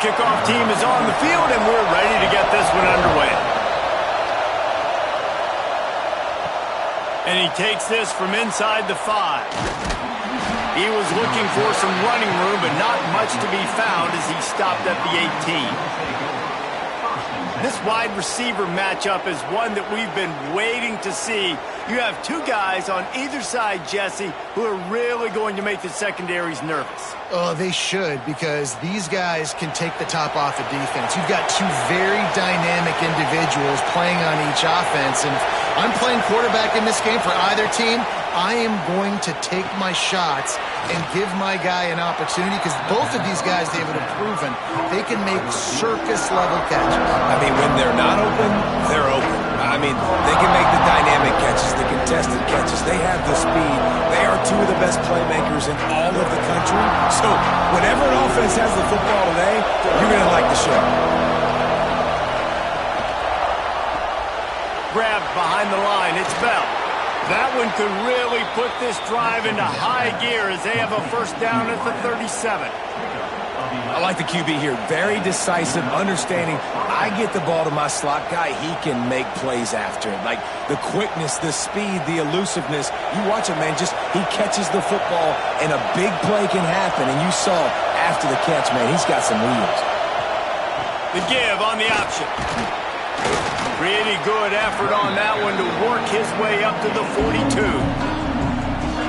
kickoff team is on the field, and we're ready to get this one underway. And he takes this from inside the 5. He was looking for some running room, but not much to be found as he stopped at the 18. This wide receiver matchup is one that we've been waiting to see. You have two guys on either side, Jesse, who are really going to make the secondaries nervous. Oh, they should, because these guys can take the top off the defense. You've got two very dynamic individuals playing on each offense, and if I'm playing quarterback in this game for either team, I am going to take my shots and give my guy an opportunity, because both of these guys, David, have proven they can make circus-level catches. I mean, when they're not open, they're open. I mean, they can make the dynamic catches, the contested catches. They have the speed. They are two of the best playmakers in all of the country. So whenever an offense has the football today, you're going to like the show. Grabbed behind the line. It's Bell. That one could really put this drive into high gear as they have a first down at the 37. I like the QB here. Very decisive, understanding. I get the ball to my slot guy. He can make plays after it. Like the quickness, the speed, the elusiveness. You watch him, man. Just he catches the football and a big play can happen. And you saw after the catch, man, he's got some wheels. The give on the option. Pretty good effort on that one to work his way up to the 42.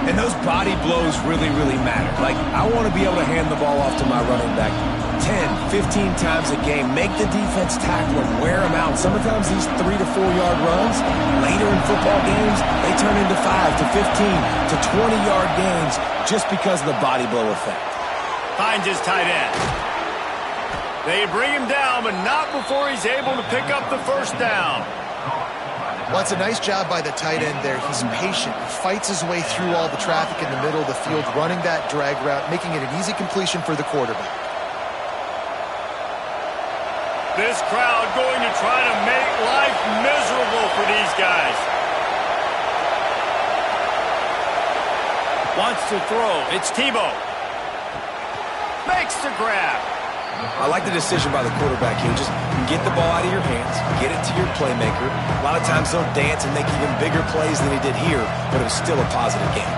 And those body blows really, really matter. Like, I want to be able to hand the ball off to my running back 10, 15 times a game. Make the defense tackle him, wear him out. Sometimes these 3 to 4 yard runs, later in football games, they turn into 5 to 15 to 20 yard gains just because of the body blow effect. Finds his tight end. They bring him down, but not before he's able to pick up the first down. Well, it's a nice job by the tight end there. He's patient. He fights his way through all the traffic in the middle of the field, running that drag route, making it an easy completion for the quarterback. This crowd going to try to make life miserable for these guys. Wants to throw. It's Tebow. Makes the grab. I like the decision by the quarterback here. Just get the ball out of your hands, get it to your playmaker. A lot of times they'll dance and make even bigger plays than he did here, but it was still a positive game.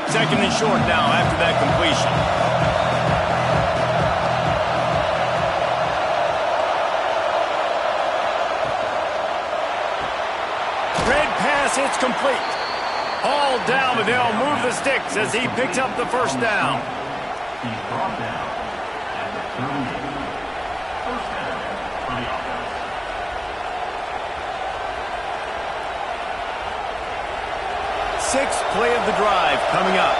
Second and short now after that completion. Red pass, it's complete. All down, but they'll move the sticks as he picks up the first down. He's brought down at the 38. First down for the offense. Sixth play of the drive coming up.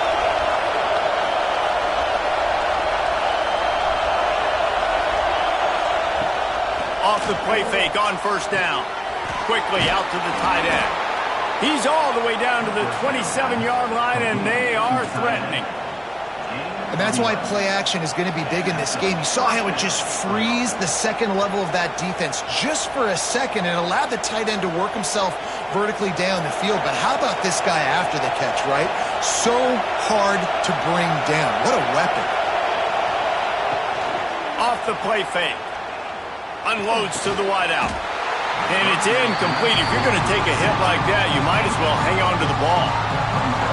Off the play fake on first down. Quickly out to the tight end. He's all the way down to the 27-yard line, and they are threatening. And that's why play action is going to be big in this game. You saw how it just frees the second level of that defense just for a second and allowed the tight end to work himself vertically down the field. But how about this guy after the catch, right? So hard to bring down. What a weapon. Off the play fake. Unloads to the wideout. And it's incomplete. If you're going to take a hit like that, you might as well hang on to the ball.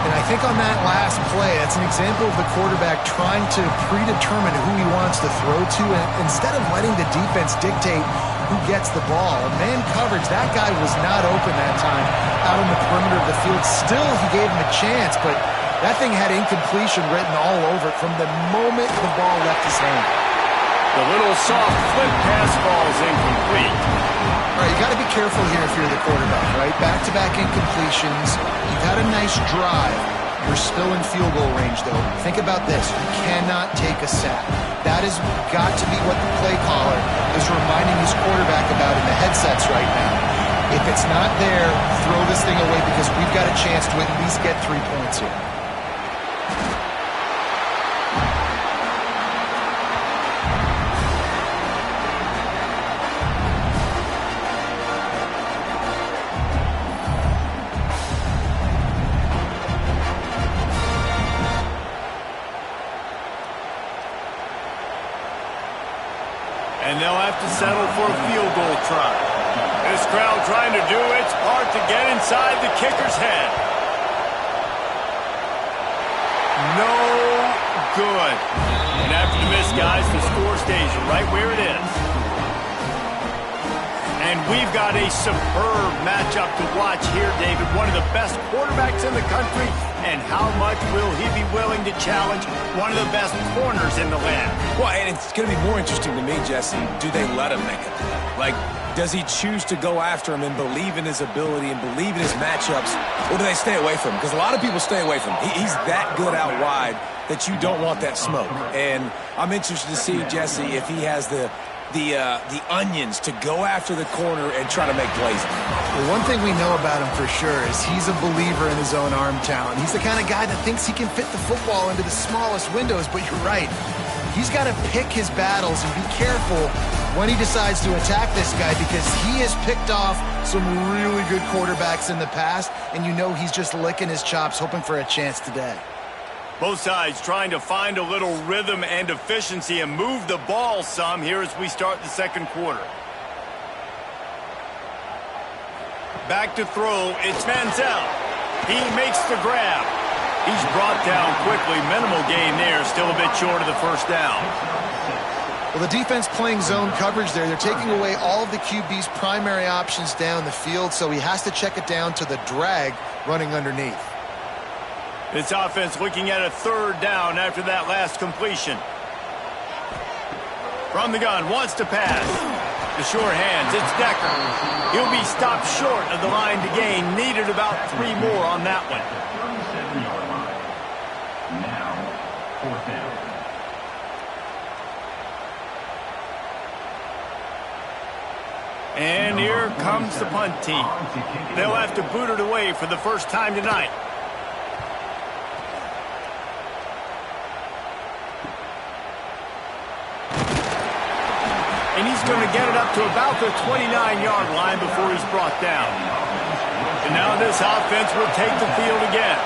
And I think on that last play, that's an example of the quarterback trying to predetermine who he wants to throw to, and instead of letting the defense dictate who gets the ball. Man coverage, that guy was not open that time out on the perimeter of the field. Still, he gave him a chance, but that thing had incompletion written all over it from the moment the ball left his hand. The little soft flip pass falls incomplete. All right, you got to be careful here if you're the quarterback, right? Back-to-back incompletions. You've had a nice drive. You're still in field goal range, though. Think about this. You cannot take a sack. That has got to be what the play caller is reminding his quarterback about in the headsets right now. If it's not there, throw this thing away because we've got a chance to at least get 3 points here. they'll have to settle for a field goal try. This crowd trying to do its part to get inside the kicker's head. No good. And after the miss, guys, the score stays right where it is. And we've got a superb matchup to watch here, David. One of the best quarterbacks in the country. And how much will he be willing to challenge one of the best corners in the land? Well, and it's going to be more interesting to me, Jesse, do they let him make a play? Like, does he choose to go after him and believe in his ability and believe in his matchups, or do they stay away from him? Because a lot of people stay away from him. He's that good out wide that you don't want that smoke. And I'm interested to see, Jesse, if he has the onions to go after the corner and try to make plays. Well, one thing we know about him for sure is he's a believer in his own arm talent. He's the kind of guy that thinks he can fit the football into the smallest windows, but you're right. He's got to pick his battles and be careful when he decides to attack this guy, because he has picked off some really good quarterbacks in the past, and you know he's just licking his chops, hoping for a chance today. Both sides trying to find a little rhythm and efficiency and move the ball some here as we start the second quarter. Back to throw, it's Manziel. He makes the grab. He's brought down quickly. Minimal gain there, still a bit short of the first down. Well, the defense playing zone coverage there. They're taking away all of the QB's primary options down the field, so he has to check it down to the drag running underneath. This offense looking at a third down after that last completion. From the gun, wants to pass. The short hands, it's Decker. He'll be stopped short of the line to gain. Needed about 3 more on that one. 37-yard line. Now, fourth down. And here comes the punt team. They'll have to boot it away for the first time tonight. And he's going to get it up to about the 29-yard line before he's brought down. And now this offense will take the field again.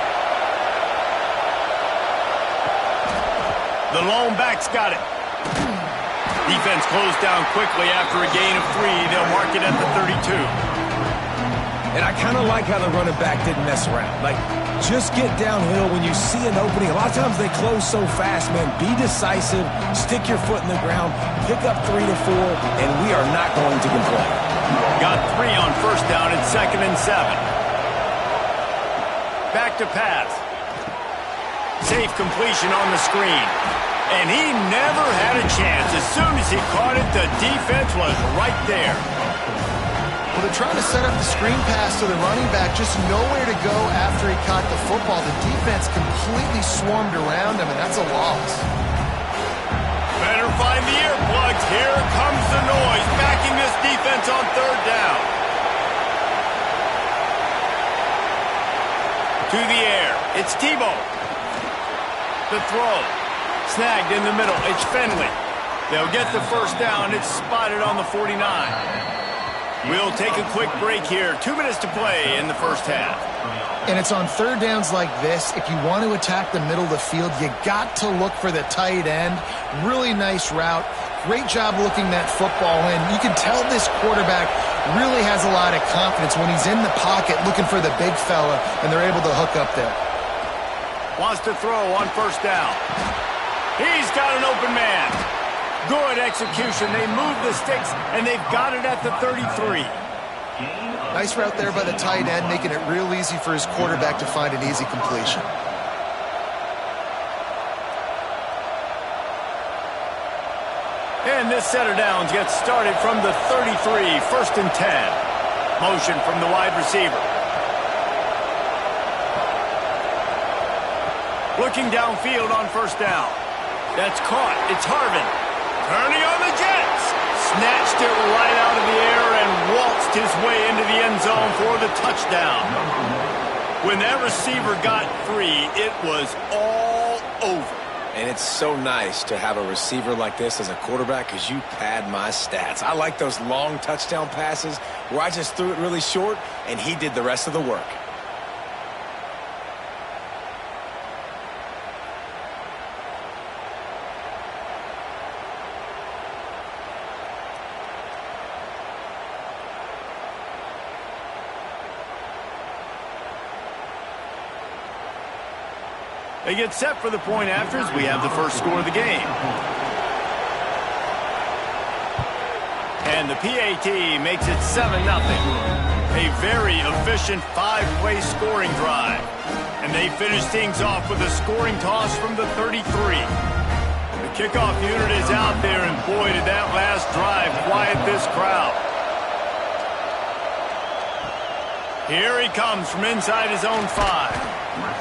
The lone back's got it. Defense closed down quickly after a gain of 3. They'll mark it at the 32. And I kind of like how the running back didn't mess around. Like, just get downhill when you see an opening. A lot of times they close so fast, man. Be decisive, stick your foot in the ground, pick up 3 to 4, and we are not going to complain. Got 3 on first down and 2nd and 7. Back to pass. Safe completion on the screen. And he never had a chance. As soon as he caught it, the defense was right there. Well, they're trying to set up the screen pass to the running back, just nowhere to go after he caught the football. The defense completely swarmed around him, and that's a loss. Better find the earplugs. Here comes the noise, backing this defense on third down. To the air. It's Tebow. The throw. Snagged in the middle. It's Finley. They'll get the first down. It's spotted on the 49. We'll take a quick break here. 2 minutes to play in the first half. And it's on third downs like this. If you want to attack the middle of the field, you got to look for the tight end. Really nice route. Great job looking that football in. You can tell this quarterback really has a lot of confidence when he's in the pocket looking for the big fella, and they're able to hook up there. Wants to throw on first down. He's got an open man. Good execution. They move the sticks, and they've got it at the 33. Nice route there by the tight end, making it real easy for his quarterback to find an easy completion. And this set of downs gets started from the 33, 1st and 10. Motion from the wide receiver. Looking downfield on first down. That's caught. It's Harvin. Turning on the Jets. Snatched it right out of the air and waltzed his way into the end zone for the touchdown. When that receiver got free, it was all over. And it's so nice to have a receiver like this as a quarterback because you pad my stats. I like those long touchdown passes where I just threw it really short and he did the rest of the work. They get set for the point after as we have the first score of the game. And the PAT makes it 7-0. A very efficient 5-play scoring drive. And they finish things off with a scoring toss from the 33. The kickoff unit is out there, and boy, did that last drive quiet this crowd. Here he comes from inside his own 5.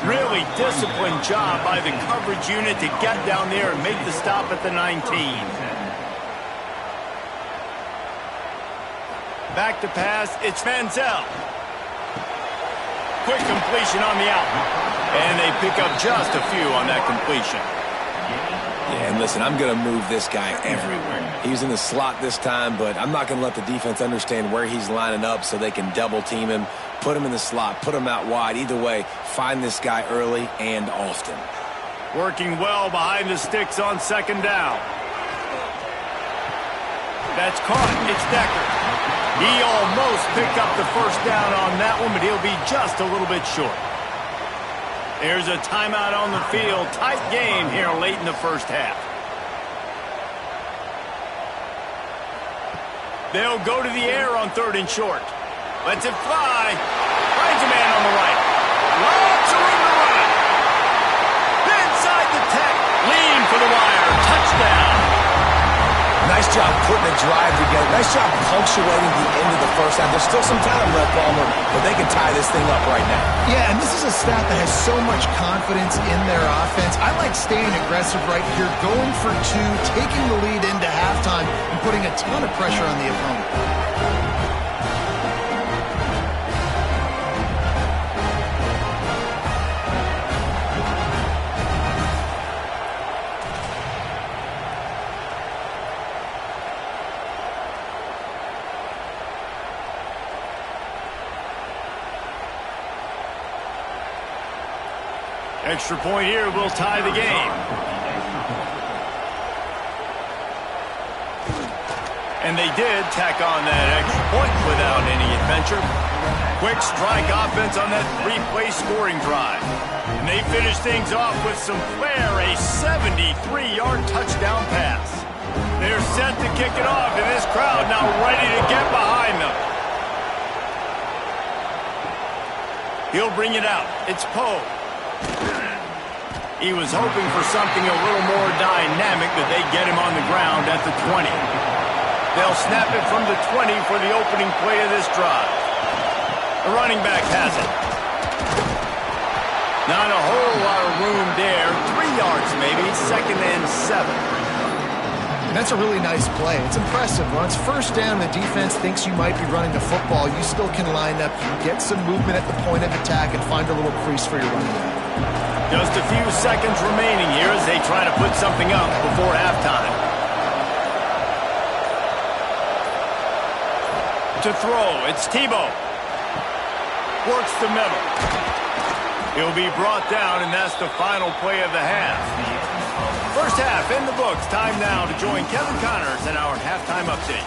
Really disciplined job by the coverage unit to get down there and make the stop at the 19. Back to pass, it's Manziel. Quick completion on the out. And they pick up just a few on that completion. Yeah, and listen, I'm going to move this guy everywhere. He's in the slot this time, but I'm not going to let the defense understand where he's lining up so they can double team him, put him in the slot, put him out wide. Either way, find this guy early and often. Working well behind the sticks on second down. That's caught. It's Decker. He almost picked up the first down on that one, but he'll be just a little bit short. There's a timeout on the field. Tight game here late in the first half. They'll go to the air on 3rd and short. Lets it fly. Finds a man on the right. Lots of room to run. Inside the 10. Lean for the wire. Touchdown. Nice job putting a drive together. Nice job punctuating the end of the first half. There's still some time left, Palmer, but they can tie this thing up right now. Yeah, and this is a staff that has so much confidence in their offense. I like staying aggressive right here, going for 2, taking the lead into halftime, and putting a ton of pressure on the opponent. Extra point here will tie the game. And they did tack on that extra point without any adventure. Quick strike offense on that 3-play scoring drive. And they finish things off with some flair, a 73-yard touchdown pass. They're set to kick it off, and this crowd now ready to get behind them. He'll bring it out. It's Poe. He was hoping for something a little more dynamic, but they get him on the ground at the 20. They'll snap it from the 20 for the opening play of this drive. The running back has it. Not a whole lot of room there. 3 yards maybe, 2nd and 7. And that's a really nice play. It's impressive. Once first down, the defense thinks you might be running the football. You still can line up, get some movement at the point of attack, and find a little crease for your running back. Just a few seconds remaining here as they try to put something up before halftime. To throw, it's Tebow. Works the middle. He'll be brought down, and that's the final play of the half. First half in the books. Time now to join Kevin Connors in our halftime update.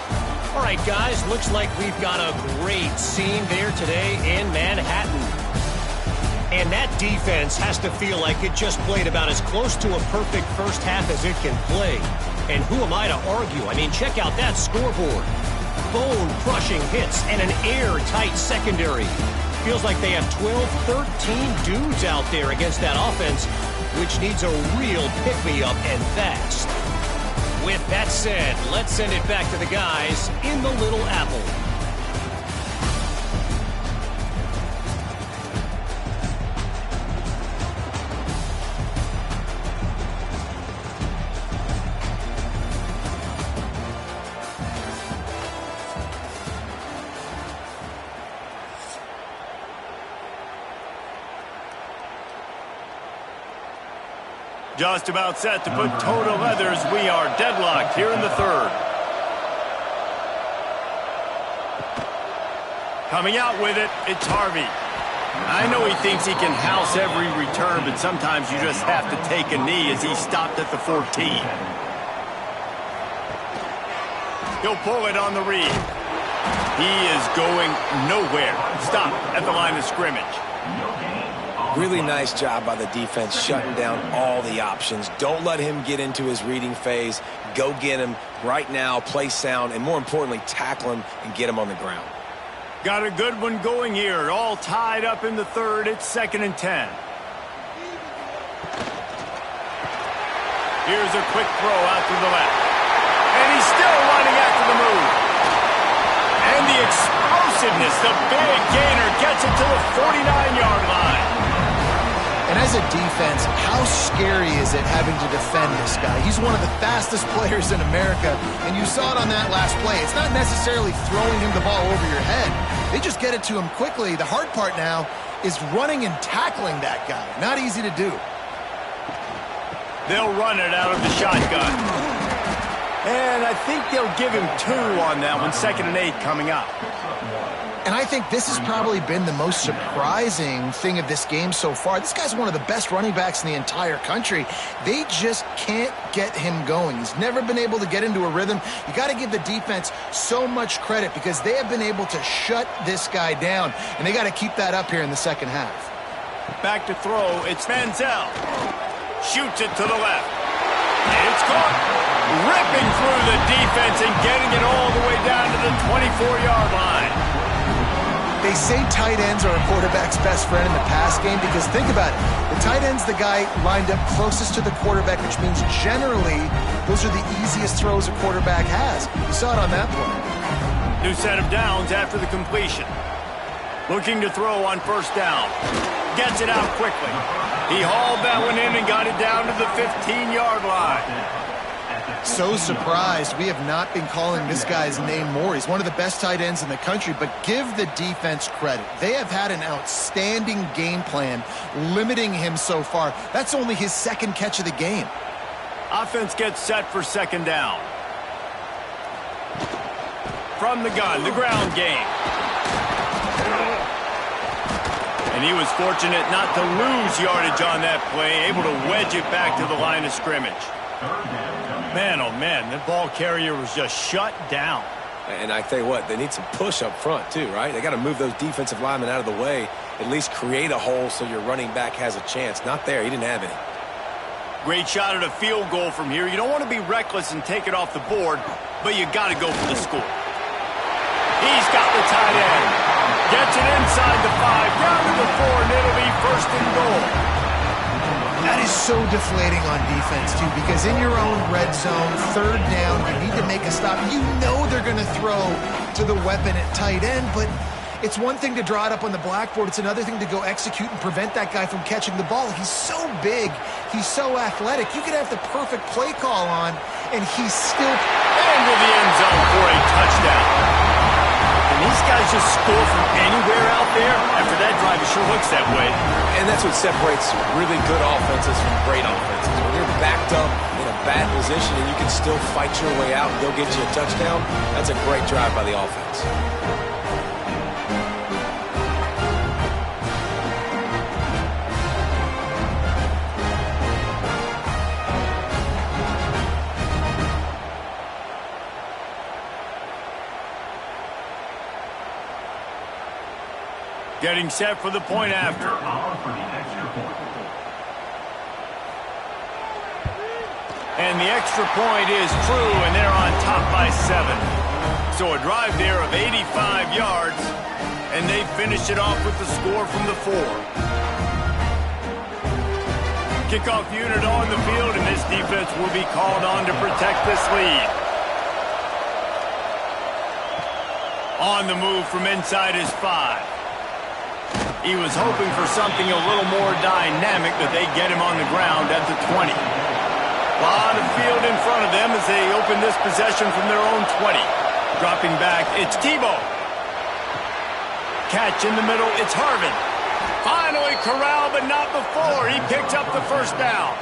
All right, guys, looks like we've got a great scene there today in Manhattan. And that defense has to feel like it just played about as close to a perfect first half as it can play. And who am I to argue? I mean, check out that scoreboard. Bone-crushing hits and an airtight secondary. Feels like they have 12, 13 dudes out there against that offense, which needs a real pick-me-up and fast. With that said, let's send it back to the guys in the Little Apple. Just about set to put toe to leathers. We are deadlocked here in the 3rd. Coming out with it, it's Harvey. I know he thinks he can house every return, but sometimes you just have to take a knee as he stopped at the 14. He'll pull it on the read. He is going nowhere. Stop at the line of scrimmage. Really nice job by the defense shutting down all the options. Don't let him get into his reading phase. Go get him right now, play sound, and more importantly, tackle him and get him on the ground. Got a good one going here. All tied up in the third. It's 2nd and 10. Here's a quick throw out to the left. And he's still running after the move. And the explosiveness, the big gainer gets it to the 49-yard line. And as a defense, how scary is it having to defend this guy? He's one of the fastest players in America, and you saw it on that last play. It's not necessarily throwing him the ball over your head. They just get it to him quickly. The hard part now is running and tackling that guy. Not easy to do. They'll run it out of the shotgun. And I think they'll give him 2 on that one, 2nd and 8 coming up. And I think this has probably been the most surprising thing of this game so far. This guy's one of the best running backs in the entire country. They just can't get him going. He's never been able to get into a rhythm. You got to give the defense so much credit because they have been able to shut this guy down, and they got to keep that up here in the second half. Back to throw, it's Manziel. Shoots it to the left. It's caught. Ripping through the defense and getting it all the way down to the 24-yard line. They say tight ends are a quarterback's best friend in the pass game because think about it. The tight end's the guy lined up closest to the quarterback, which means generally those are the easiest throws a quarterback has. You saw it on that play. New set of downs after the completion. Looking to throw on 1st down. Gets it out quickly. He hauled that one in and got it down to the 15-yard line. So surprised we have not been calling this guy's name more. He's one of the best tight ends in the country, but give the defense credit. They have had an outstanding game plan limiting him so far. That's only his 2nd catch of the game. Offense gets set for 2nd down. From the gun, the ground game. And he was fortunate not to lose yardage on that play, able to wedge it back to the line of scrimmage. Man, oh man, the ball carrier was just shut down. And I tell you what, they need some push up front too, right? They got to move those defensive linemen out of the way, at least create a hole so your running back has a chance. Not there, he didn't have any. Great shot at a field goal from here. You don't want to be reckless and take it off the board, but you got to go for the score. He's got the tight end. Gets it inside the 5, down to the 4, and it'll be 1st and goal. That is so deflating on defense, too, because in your own red zone, 3rd down, you need to make a stop. You know they're going to throw to the weapon at tight end, but it's one thing to draw it up on the blackboard. It's another thing to go execute and prevent that guy from catching the ball. He's so big. He's so athletic. You could have the perfect play call on, and he's still into the end zone for a touchdown. And these guys just score from anywhere out there. After that drive, it sure looks that way. And that's what separates really good offenses from great offenses. When you're backed up in a bad position and you can still fight your way out and go get you a touchdown, that's a great drive by the offense. Getting set for the point after. And the extra point is true, and they're on top by 7. So a drive there of 85 yards, and they finish it off with the score from the 4. Kickoff unit on the field, and this defense will be called on to protect this lead. On the move from inside his 5. He was hoping for something a little more dynamic, but they get him on the ground at the 20. A lot of field in front of them as they open this possession from their own 20. Dropping back, it's Tebow. Catch in the middle, it's Harvin. Finally corralled, but not before. He picks up the 1st down.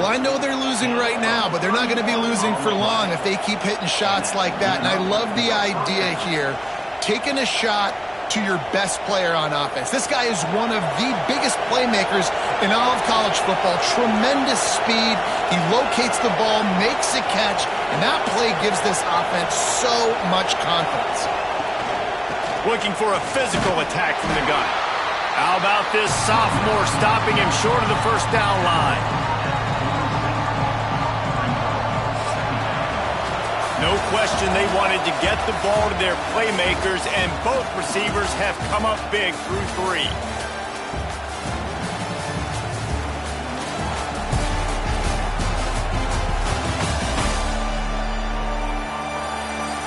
Well, I know they're losing right now, but they're not going to be losing for long if they keep hitting shots like that. And I love the idea here, taking a shot to your best player on offense. This guy is one of the biggest playmakers in all of college football. Tremendous speed. He locates the ball, makes a catch, and that play gives this offense so much confidence. Looking for a physical attack from the gun. How about this sophomore stopping him short of the first down line? No question they wanted to get the ball to their playmakers, and both receivers have come up big through 3.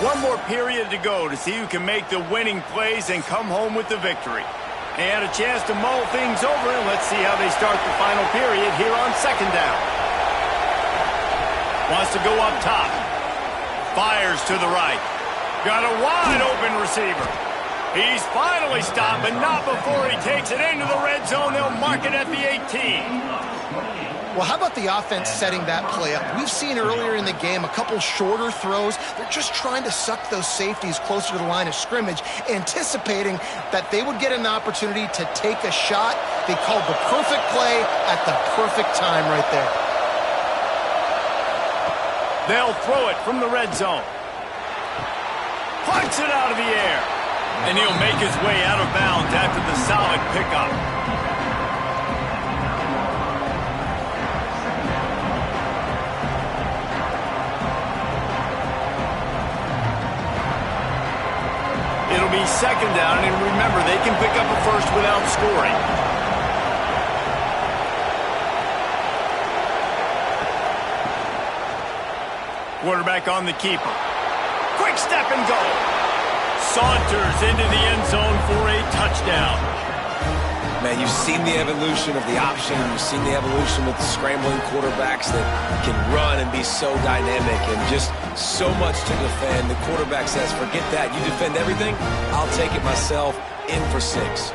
One more period to go to see who can make the winning plays and come home with the victory. They had a chance to mull things over, and let's see how they start the final period here on second down. Wants to go up top. Fires to the right. Got a wide open receiver. He's finally stopped, but not before he takes it into the red zone. They'll mark it at the 18. Well, how about the offense setting that play up? We've seen earlier in the game a couple shorter throws. They're just trying to suck those safeties closer to the line of scrimmage, anticipating that they would get an opportunity to take a shot. They called the perfect play at the perfect time right there. They'll throw it from the red zone. Punts it out of the air. And he'll make his way out of bounds after the solid pickup. It'll be second down, and remember, they can pick up a first without scoring. Quarterback on the keeper. Quick step and go. Saunters into the end zone for a touchdown. Man, you've seen the evolution of the option. You've seen the evolution with the scrambling quarterbacks that can run and be so dynamic and just so much to defend. The quarterback says, forget that. You defend everything, I'll take it myself. In for 6.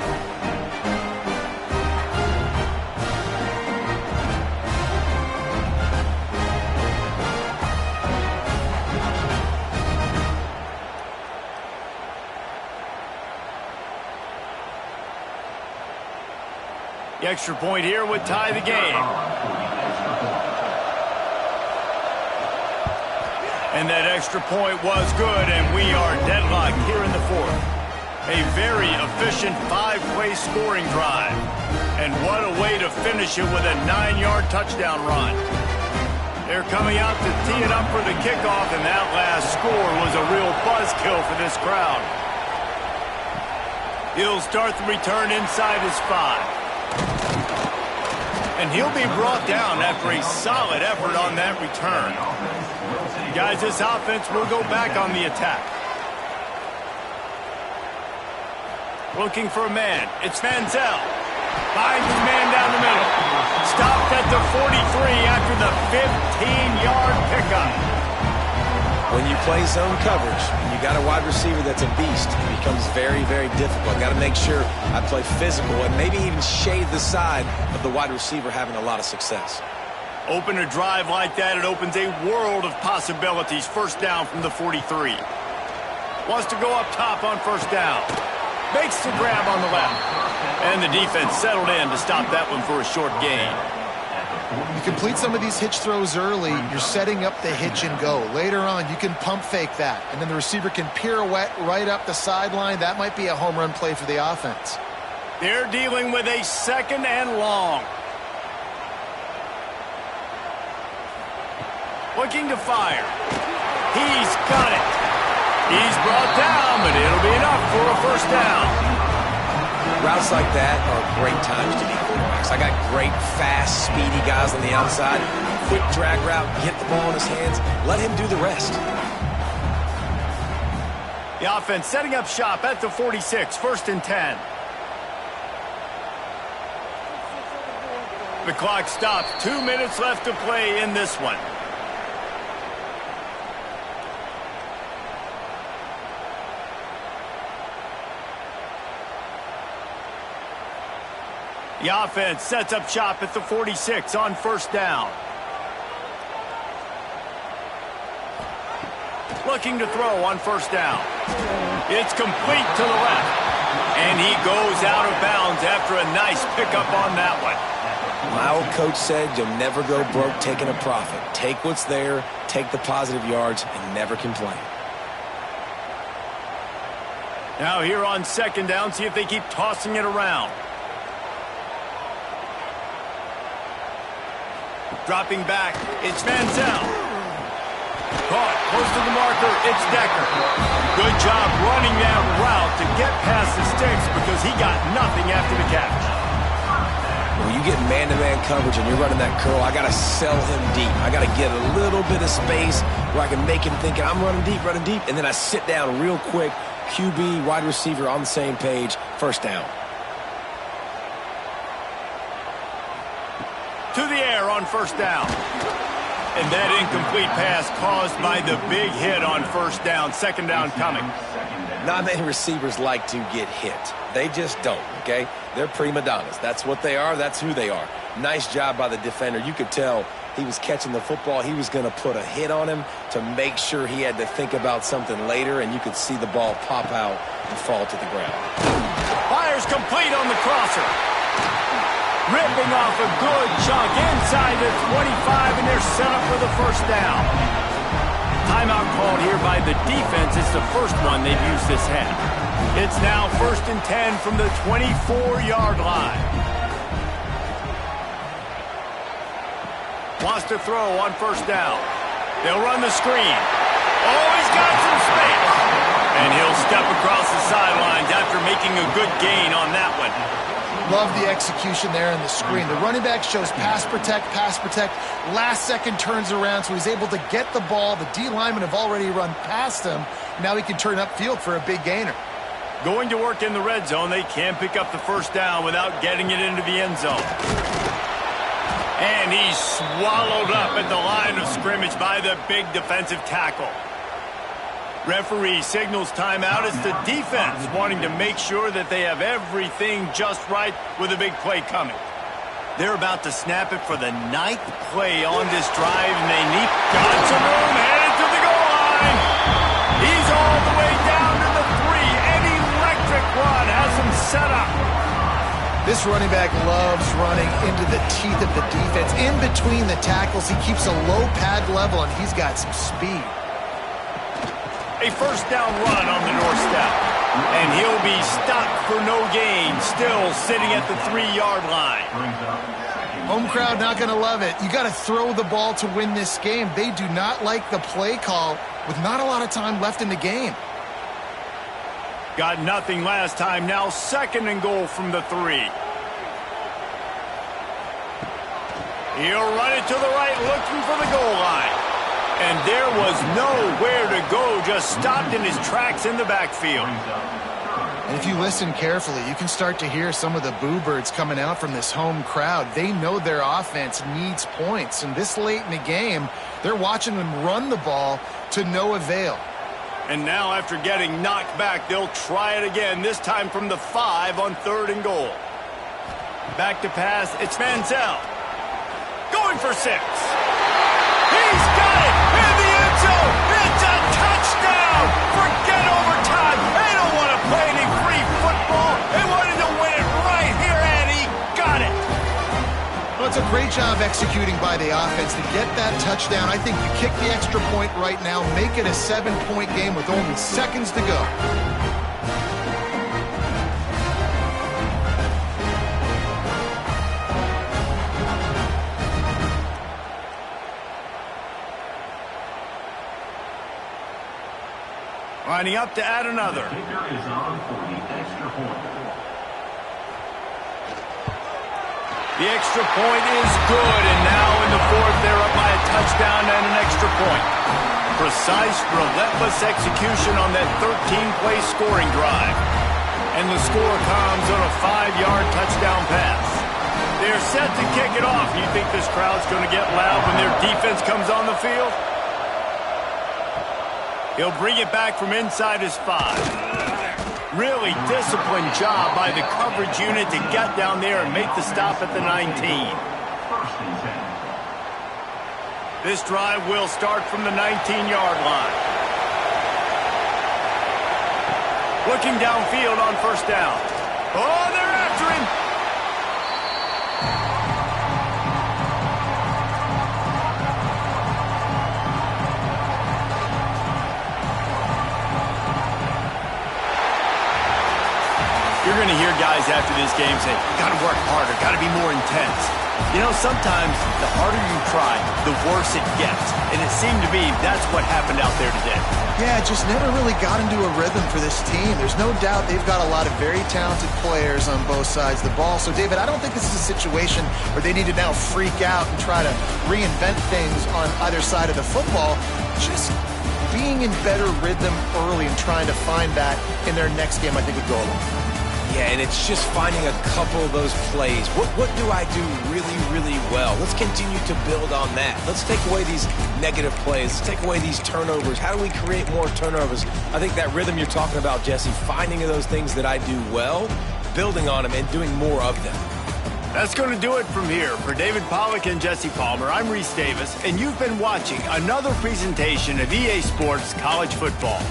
The extra point here would tie the game. And that extra point was good, and we are deadlocked here in the 4th. A very efficient 5-play scoring drive. And what a way to finish it with a 9-yard touchdown run. They're coming out to tee it up for the kickoff, and that last score was a real buzzkill for this crowd. He'll start the return inside his 5. And he'll be brought down after a solid effort on that return. Guys, this offense will go back on the attack. Looking for a man. It's Manziel. Finds his man down the middle. Stopped at the 43 after the 15-yard pickup. When you play zone coverage, and you got a wide receiver that's a beast, it becomes very, very difficult. Got to make sure I play physical and maybe even shade the side of the wide receiver having a lot of success. Open a drive like that, it opens a world of possibilities. First down from the 43. Wants to go up top on first down. Makes the grab on the left. And the defense settled in to stop that one for a short gain. You complete some of these hitch throws early, you're setting up the hitch and go. Later on, you can pump fake that, and then the receiver can pirouette right up the sideline. That might be a home run play for the offense. They're dealing with a second and long. Looking to fire. He's got it. He's brought down, but it'll be enough for a first down. Routes like that are great times to be quarterbacks. I got great, fast, speedy guys on the outside. Quick drag route, get the ball in his hands, let him do the rest. The offense setting up shop at the 46, 1st and 10. The clock stops. 2 minutes left to play in this one. The offense sets up shop at the 46 on first down. Looking to throw on first down. It's complete to the left. And he goes out of bounds after a nice pickup on that one. My old coach said you'll never go broke taking a profit. Take what's there, take the positive yards, and never complain. Now here on second down, see if they keep tossing it around. Dropping back, it's Manziel. Caught close to the marker, it's Decker. Good job running that route to get past the sticks because he got nothing after the catch. When you get man-to-man coverage and you're running that curl, I got to sell him deep. I got to get a little bit of space where I can make him thinking I'm running deep, and then I sit down real quick. QB, wide receiver on the same page, first down. To the air on first down. And that incomplete pass caused by the big hit on first down. Second down coming. Not many receivers like to get hit. They just don't, okay? They're prima donnas. That's what they are. That's who they are. Nice job by the defender. You could tell he was catching the football. He was going to put a hit on him to make sure he had to think about something later, and you could see the ball pop out and fall to the ground. Fires complete on the crosser. Ripping off a good chunk inside the 25, and they're set up for the first down. Timeout called here by the defense. It's the first one they've used this half. It's now 1st and 10 from the 24-yard line. Wants to throw on first down. They'll run the screen. Oh, he's got some space. And he'll step across the sidelines after making a good gain on that one. Love the execution there on the screen. The running back shows pass protect. Last second turns around, so he's able to get the ball. The D linemen have already run past him. Now he can turn upfield for a big gainer. Going to work in the red zone. They can't pick up the first down without getting it into the end zone. And he's swallowed up at the line of scrimmage by the big defensive tackle. Referee signals timeout. It's the defense wanting to make sure that they have everything just right with a big play coming. They're about to snap it for the 9th play on this drive, and they need got some room, headed to the goal line. He's all the way down to the 3. An electric run has him set up. This running back loves running into the teeth of the defense. In between the tackles, he keeps a low pad level, and he's got some speed. A first down run on the doorstep. And he'll be stopped for no gain, still sitting at the 3-yard line. Home crowd not going to love it. You got to throw the ball to win this game. They do not like the play call with not a lot of time left in the game. Got nothing last time. Now 2nd and goal from the 3. He'll run it to the right, looking for the goal line. And there was nowhere to go, just stopped in his tracks in the backfield. And if you listen carefully, you can start to hear some of the boo birds coming out from this home crowd. They know their offense needs points. And this late in the game, they're watching them run the ball to no avail. And now after getting knocked back, they'll try it again, this time from the 5 on 3rd and goal. Back to pass, it's Manziel. Going for 6. He's got it in the end zone. It's a touchdown. Forget overtime. They don't want to play any free football. They wanted to win it right here, and he got it. Well, it's a great job executing by the offense to get that touchdown. I think you kick the extra point right now, make it a 7-point game with only seconds to go. Lining up to add another. Kicker is on for the extra point. The extra point is good, and now in the 4th, they're up by a touchdown and an extra point. Precise, relentless execution on that 13-play scoring drive. And the score comes on a 5-yard touchdown pass. They're set to kick it off. You think this crowd's going to get loud when their defense comes on the field? He'll bring it back from inside his 5. Really disciplined job by the coverage unit to get down there and make the stop at the 19. This drive will start from the 19-yard line. Looking downfield on first down. Oh, they're after him. You're going to hear guys after this game say, got to work harder, got to be more intense. You know, sometimes the harder you try, the worse it gets. And it seemed to be that's what happened out there today. Yeah, it just never really got into a rhythm for this team. There's no doubt they've got a lot of very talented players on both sides of the ball. So, David, I don't think this is a situation where they need to now freak out and try to reinvent things on either side of the football. Just being in better rhythm early and trying to find that in their next game, I think would go a long way. Yeah, and it's just finding a couple of those plays. What do I do really, really well? Let's continue to build on that. Let's take away these negative plays. Let's take away these turnovers. How do we create more turnovers? I think that rhythm you're talking about, Jesse, finding those things that I do well, building on them, and doing more of them. That's going to do it from here. For David Pollack and Jesse Palmer, I'm Reese Davis, and you've been watching another presentation of EA Sports College Football.